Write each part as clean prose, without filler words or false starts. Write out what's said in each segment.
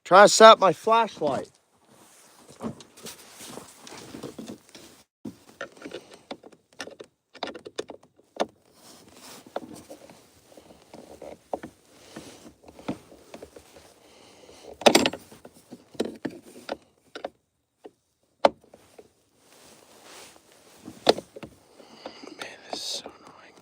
Try to set up my flashlight. Man, this is so annoying.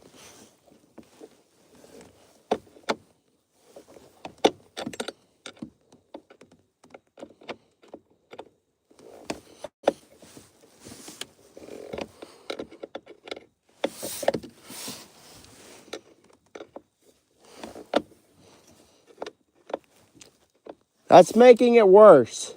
That's making it worse.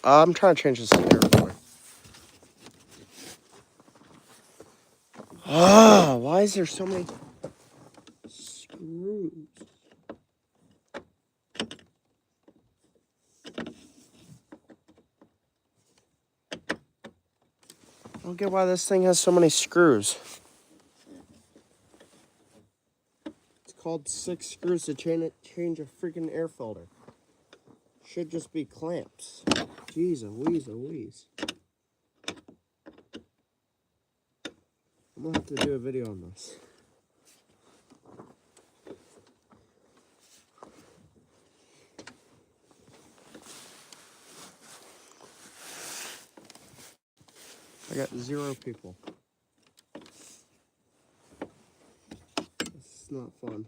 I'm trying to change this air filter. Ah, why is there so many screws? I don't get why this thing has so many screws. It's called 6 screws to change a freaking air filter. Should just be clamps. Jeez Louise. I'm gonna have to do a video on this. I got 0 people. This is not fun.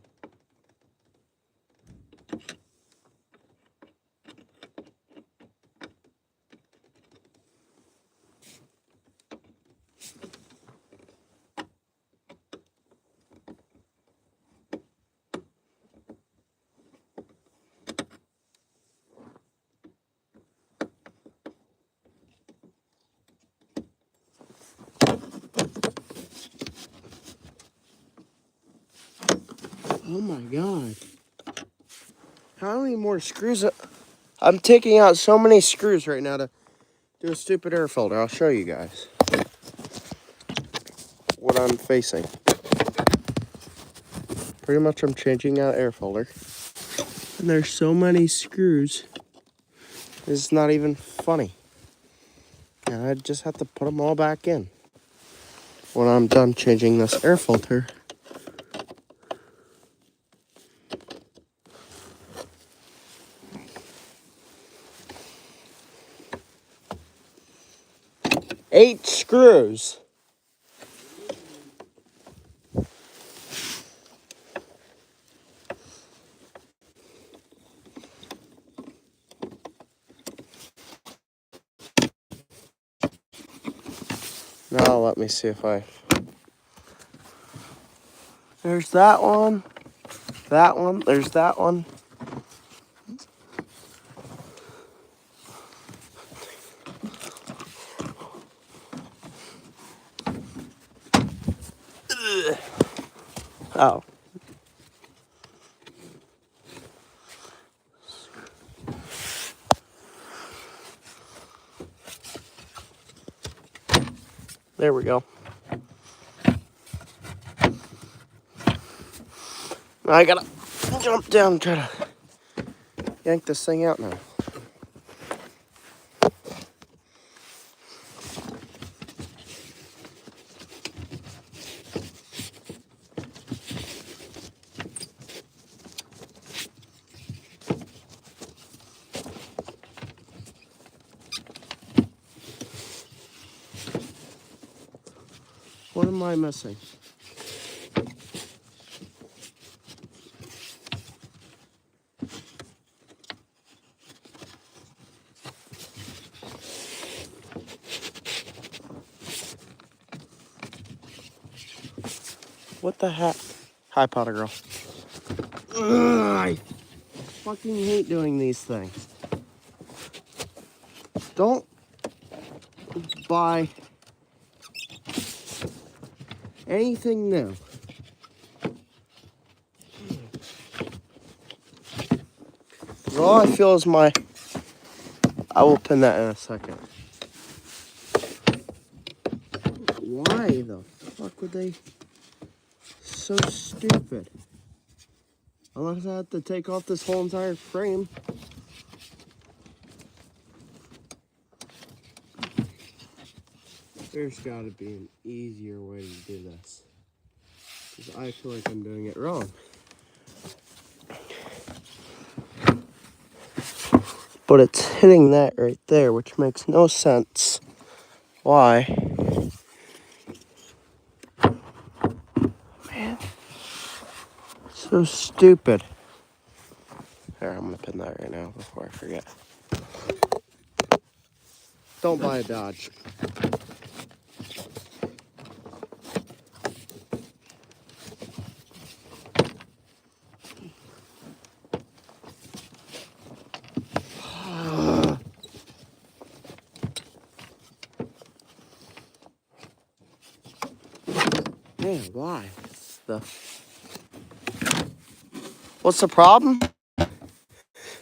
Oh my god. How many more screws? I'm taking out so many screws right now to do a stupid air filter. I'll show you guys what I'm facing. Pretty much I'm changing out air filter. And there's so many screws. It's not even funny. And I just have to put them all back in when I'm done changing this air filter. Eight screws. Now let me see if I... There's that one. That one. There's that one. Ugh. Oh. There we go. Now I gotta jump down and try to yank this thing out now. What am I missing? What the heck? Hi, Potter Girl. Ugh, I fucking hate doing these things. Don't buy anything new. All I feel is I will pin that in a second. Why the fuck would they? So stupid. Unless I have to take off this whole entire frame. There's gotta be an easier way to do this. Because I feel like I'm doing it wrong. But it's hitting that right there, which makes no sense. Why? Man. So stupid. Here, I'm gonna pin that right now before I forget. Don't buy a Dodge. Man, why? What's the problem?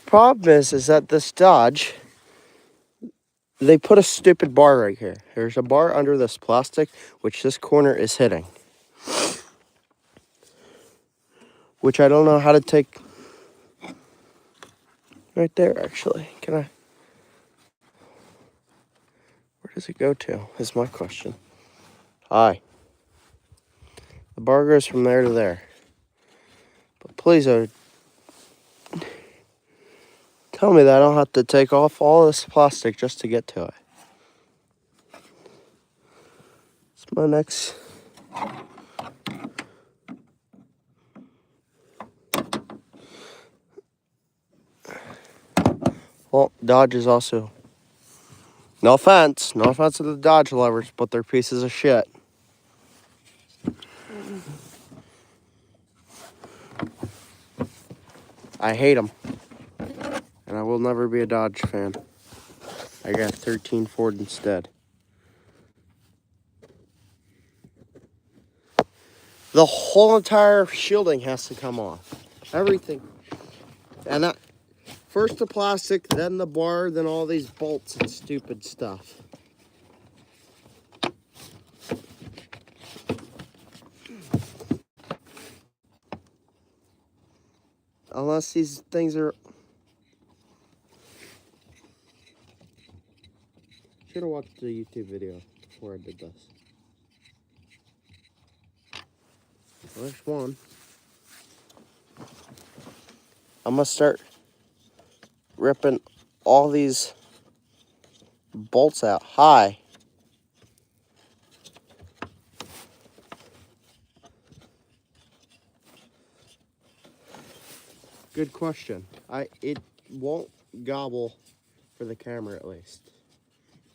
Problem is that this Dodge, they put a stupid bar right here. There's a bar under this plastic, which this corner is hitting. Which I don't know how to take. Right there, actually. Can I? Where does it go to? Is my question. Hi. The bar goes from there to there. But please, tell me that I don't have to take off all this plastic just to get to it. It's my next. Well, Dodge is also. No offense to the Dodge lovers, but they're pieces of shit. I hate them. And I will never be a Dodge fan. I got 13 Ford instead. The whole entire shielding has to come off. Everything. And that, first the plastic, then the bar, then all these bolts and stupid stuff. Unless these things are... Should have watched the YouTube video before I did this. Well, there's one. I'm gonna start ripping all these bolts out. Hi. Good question. It won't gobble for the camera at least.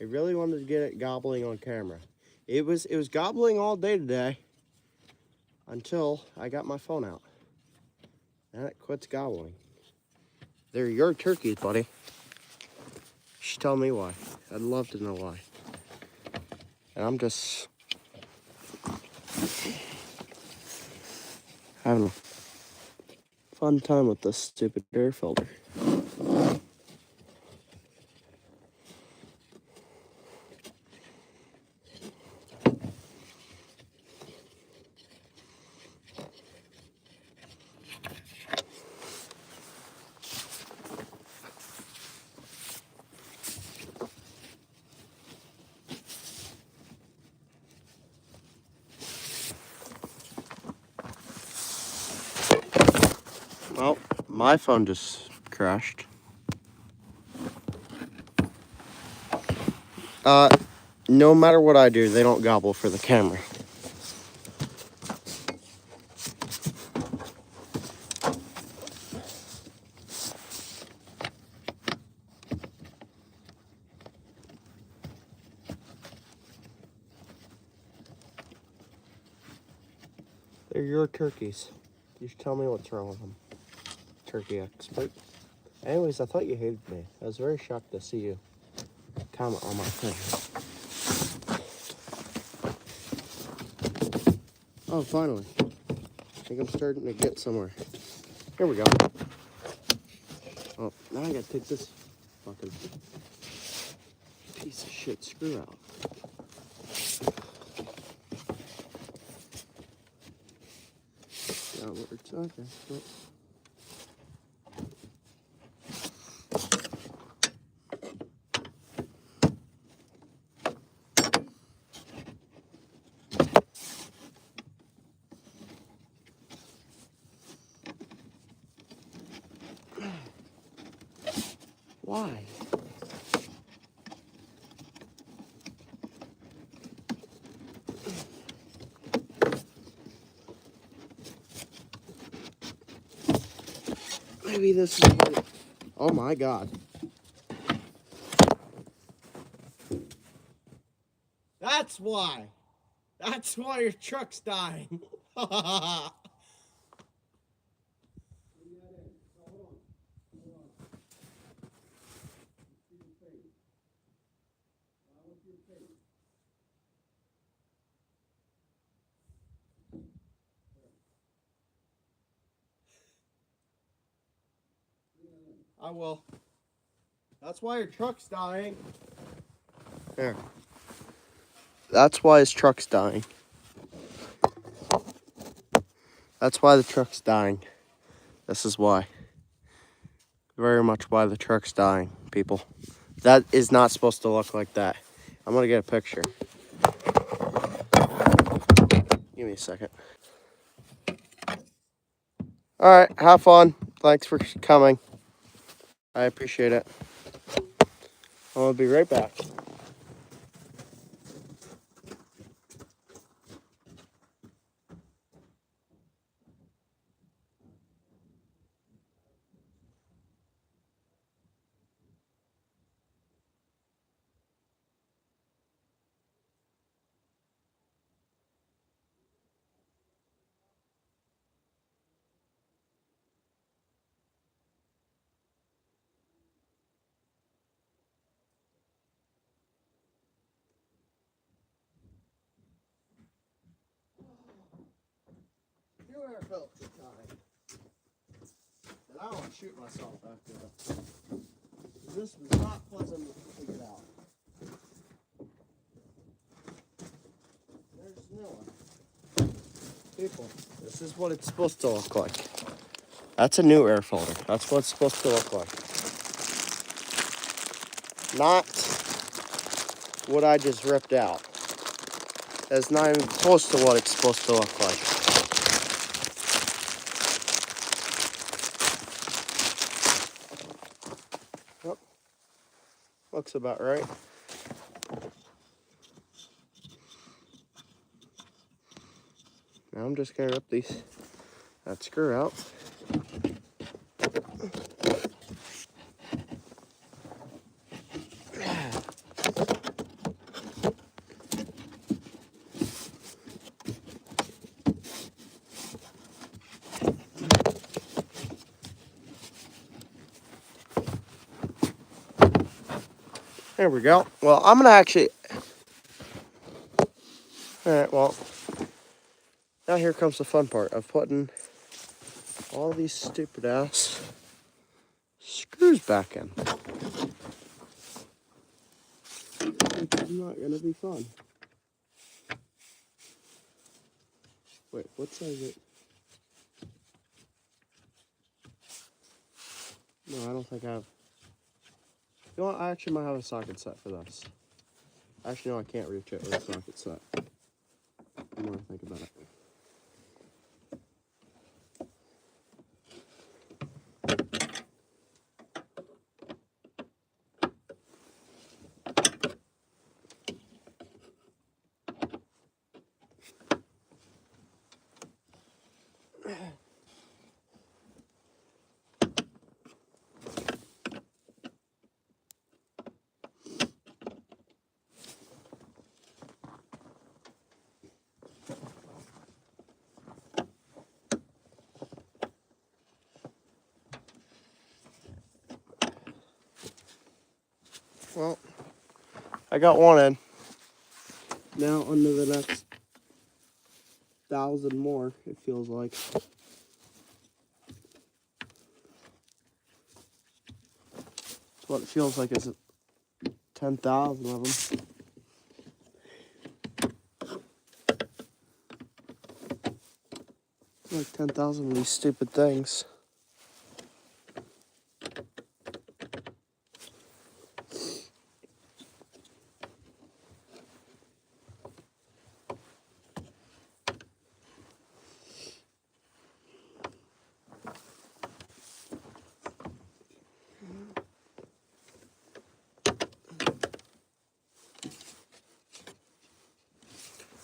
I really wanted to get it gobbling on camera. It was gobbling all day today until I got my phone out. And it quits gobbling. They're your turkeys, buddy. You should tell me why. I'd love to know why. And I'm just having a fun time with this stupid air filter. Well, my phone just crashed. No matter what I do, they don't gobble for the camera. They're your turkeys. You should tell me what's wrong with them. Turkey expert. Anyways, I thought you hated me. I was very shocked to see you comment on my thing. Oh, finally. I think I'm starting to get somewhere. Here we go. Oh, now I gotta take this fucking piece of shit screw out. That works. Okay. Well. Why? Maybe this is what... Oh my god. That's why. That's why your truck's dying. I will. That's why your truck's dying. There. That's why his truck's dying. That's why the truck's dying. This is why. Very much why the truck's dying, people. That is not supposed to look like that. I'm gonna get a picture. Give me a second. All right, have fun. Thanks for coming. I appreciate it. I'll be right back. You ever felt the time? And I don't want to shoot myself after that. This was not pleasant to figure out. There's no one. People, this is what it's supposed to look like. That's a new air filter. That's what it's supposed to look like. Not what I just ripped out. That's not even close to what it's supposed to look like. Yep. Looks about right. Now I'm just gonna rip that screw out. There we go. Well, I'm gonna actually... Alright, well, now here comes the fun part of putting all these stupid ass screws back in. It's not gonna be fun. Wait, what size is it? No, I don't think I have. You know what? I actually might have a socket set for this. Actually, no, I can't reach it with a socket set. I'm gonna think about it. Well, I got one in. Now under the next 1,000 more, it feels like. That's what it feels like, is 10,000 of them. Like 10,000 of these stupid things.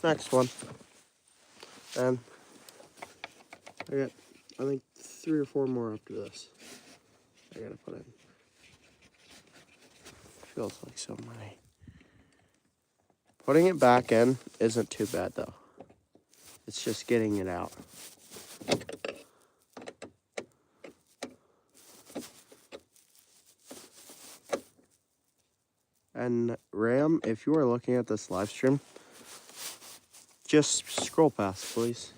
Next one. And I got, I think, 3 or 4 more after this. I gotta put in. Feels like so many. Putting it back in isn't too bad though. It's just getting it out. And Ram, if you are looking at this live stream, just scroll past, please.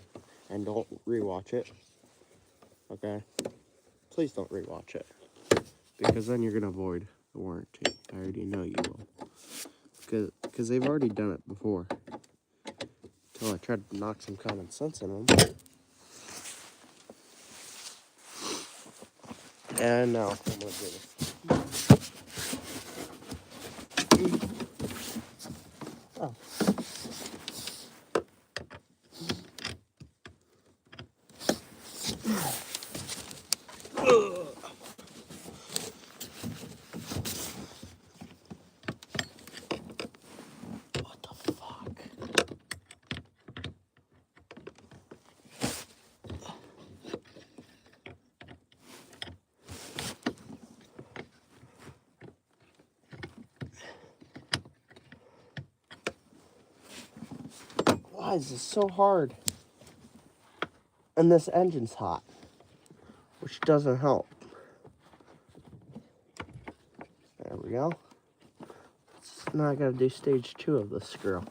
And don't rewatch it. Okay? Please don't rewatch it. Because then you're going to void the warranty. I already know you will. Because they've already done it before. Until I tried to knock some common sense in them. And now I'm going to do this. Oh. What the fuck? Why is this so hard? And this engine's hot, which doesn't help. There we go. Now I gotta do stage 2 of this screw.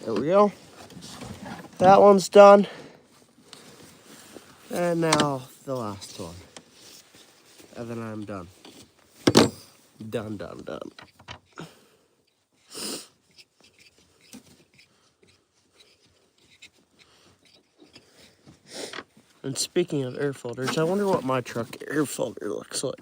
There we go. That one's done. And now the last one. And then I'm done. Done. And speaking of air filters, I wonder what my truck air filter looks like.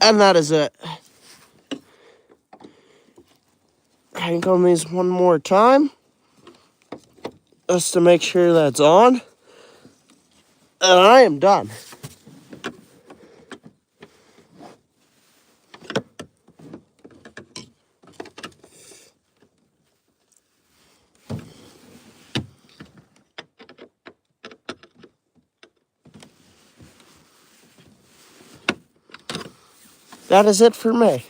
And that is it. Crank on these one more time, just to make sure that's on. And I am done. That is it for me.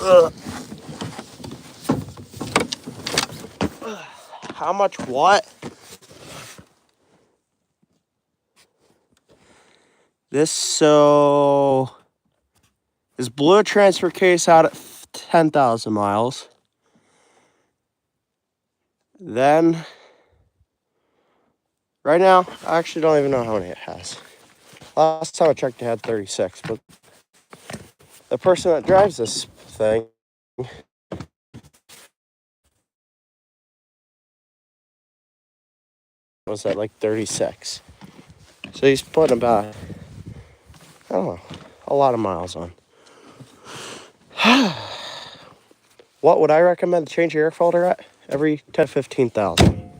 Ugh. How much what? This blew a transfer case out at 10,000 miles. Then, right now, I actually don't even know how many it has. Last time I checked, it had 36, but the person that drives this thing was at like 36. So he's putting about, I don't know, a lot of miles on. What would I recommend to change your air filter at? Every 10, 15,000.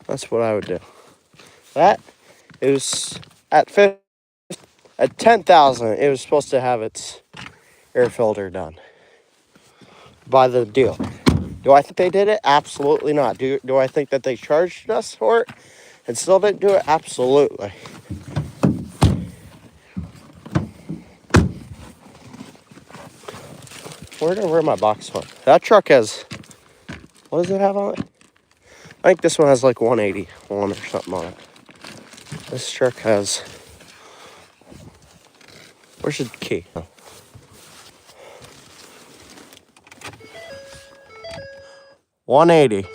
That's what I would do. That is at 10,000. It was supposed to have its air filter done by the deal. Do I think they did it? Absolutely not. Do I think that they charged us for it and still didn't do it? Absolutely. Where my box went? That truck has, what does it have on it? I think this one has like 181 or something on it. This truck has, where's the key? 180.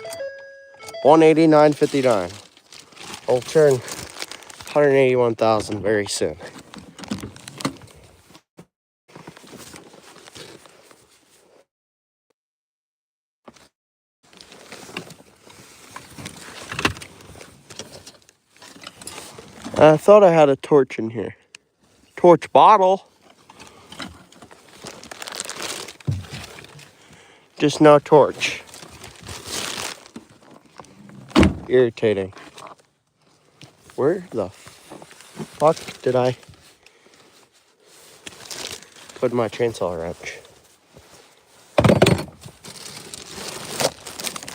189.59. I'll turn 181,000 very soon. I thought I had a torch in here. Torch bottle. Just no torch. Irritating. Where the fuck did I put my chainsaw wrench?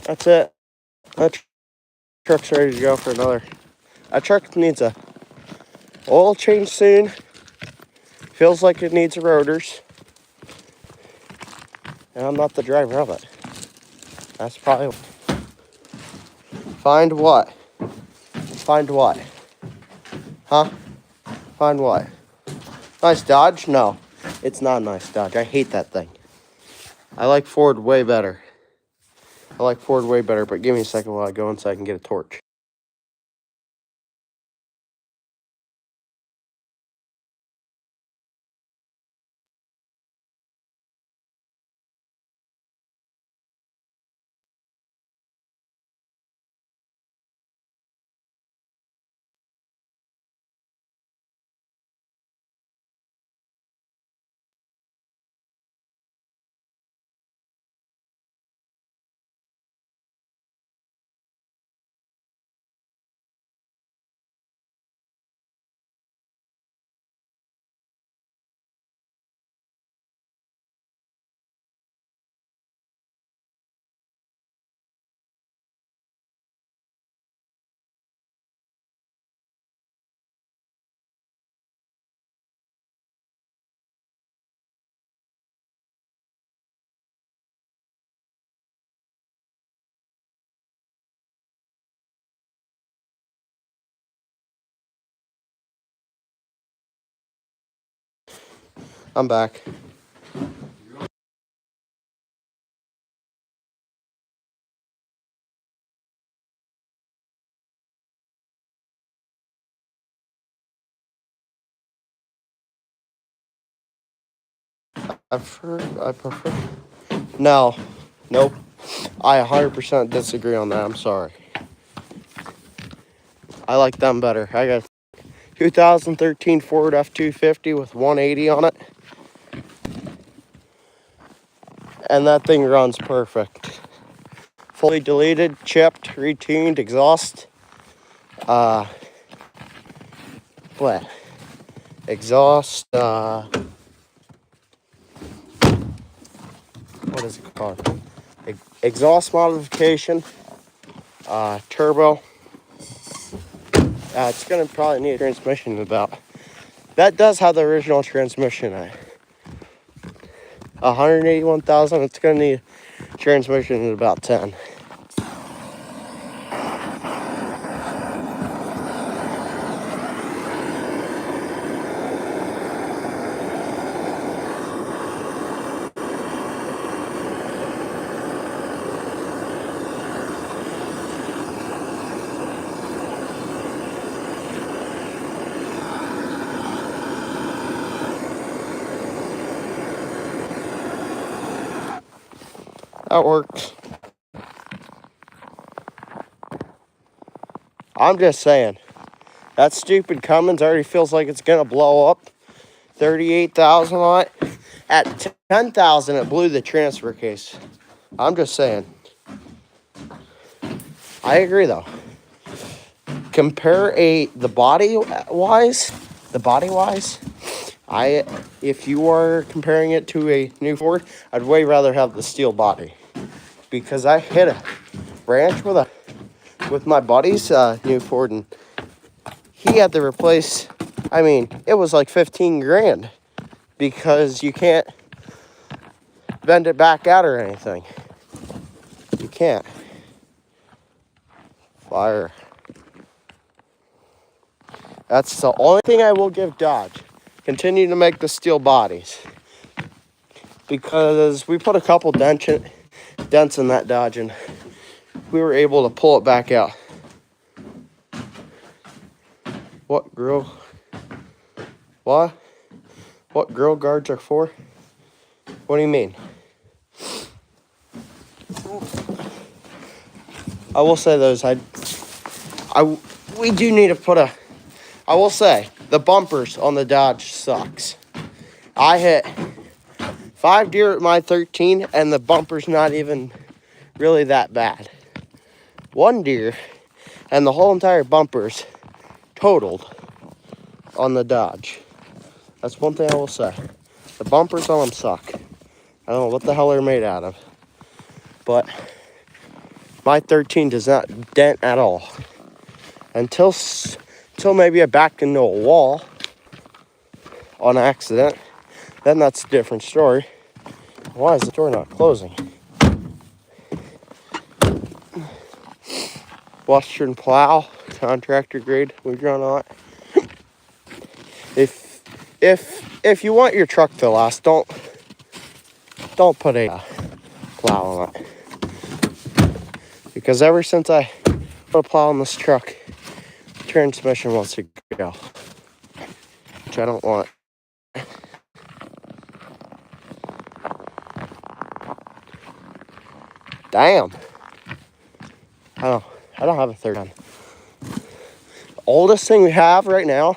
That's it. That truck's ready to go for another. That truck needs a oil change soon. Feels like it needs rotors. And I'm not the driver of it. That's probably... Find what? Find what? Huh? Find what? Nice Dodge? No. It's not a nice Dodge. I hate that thing. I like Ford way better. But give me a second while I go inside and get a torch. I'm back. I prefer. No. Nope. I 100% disagree on that. I'm sorry. I like them better. I got 2013 Ford F-250 with 180 on it. And that thing runs perfect. Fully deleted, chipped, retuned, exhaust. What? Exhaust, what is it called? Exhaust modification, turbo. It's gonna probably need a transmission in about. That does have the original transmission in it. 181,000. It's gonna need transmission in about 10. That works. I'm just saying. That stupid Cummins already feels like it's going to blow up. 38,000 on it. At 10,000, it blew the transfer case. I'm just saying. I agree, though. Compare the body wise, if you are comparing it to a new Ford, I'd way rather have the steel body, because I hit a branch with my buddy's new Ford, and he had to replace. I mean, it was like 15 grand because you can't bend it back out or anything. You can't. Fire. That's the only thing I will give Dodge. Continue to make the steel bodies. Because we put a couple dents in that Dodge, and we were able to pull it back out. What grill? What? What grill guards are for? What do you mean? I will say those. We do need to put a. I will say the bumpers on the Dodge sucks. I hit 5 deer at my 13, and the bumper's not even really that bad. 1 deer, and the whole entire bumper's totaled on the Dodge. That's one thing I will say. The bumpers on them suck. I don't know what the hell they're made out of, but my 13 does not dent at all. Until maybe I backed into a wall on accident, then that's a different story. Why is the door not closing? Western Plow, contractor grade, we've run on it. If you want your truck to last, don't put a plow on it. Because ever since I put a plow on this truck, the transmission wants to go, which I don't want. Damn. I don't have a third one. The oldest thing we have right now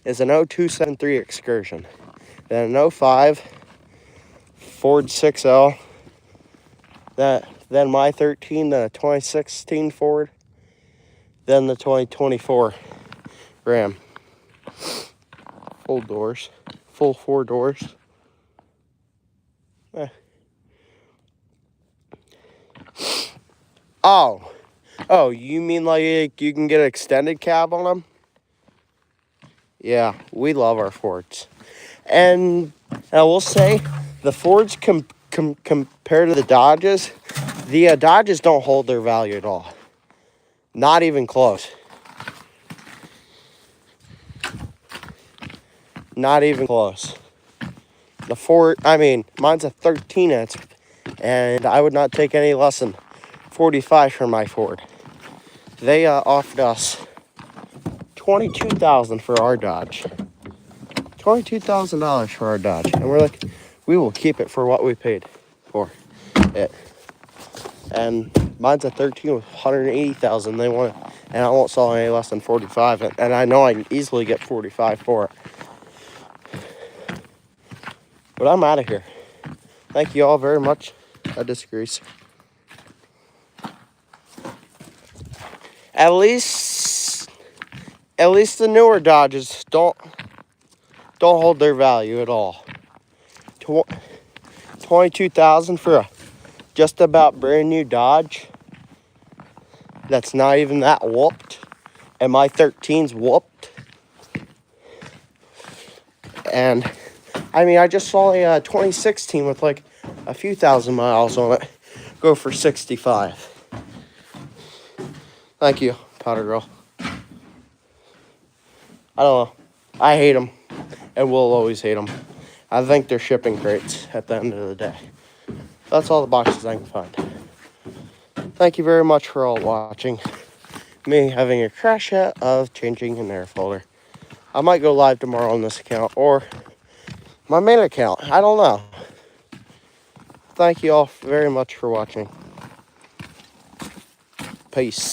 is an 0273 Excursion. Then an 05 Ford 6L. Then my 13, then a 2016 Ford. Then the 2024 Ram. Full doors. Full 4 doors. Oh, you mean like you can get an extended cab on them? Yeah, we love our Fords. And I will say, the Fords compared to the Dodges, the Dodges don't hold their value at all. Not even close. Not even close. The Ford, I mean, mine's a 13 inch, and I would not take any less than 45 for my Ford. They offered us $22,000 for our Dodge. $22,000 for our Dodge, and we're like, we will keep it for what we paid for it. And mine's a 13 with 180,000. They want it, and I won't sell any less than 45. And I know I can easily get 45 for it. But I'm out of here. Thank you all very much. I disagree. At least the newer Dodges don't hold their value at all. $22,000 for a just about brand new Dodge that's not even that whooped, and my 13's whooped. And I mean, I just saw a 2016 with like a few thousand miles on it go for 65. Thank you, Powder Girl. I don't know. I hate them, and will always hate them. I think they're shipping crates at the end of the day. That's all the boxes I can find. Thank you very much for all watching. Me having a crash out of changing an air filter. I might go live tomorrow on this account or my main account. I don't know. thank you all very much for watching. Peace.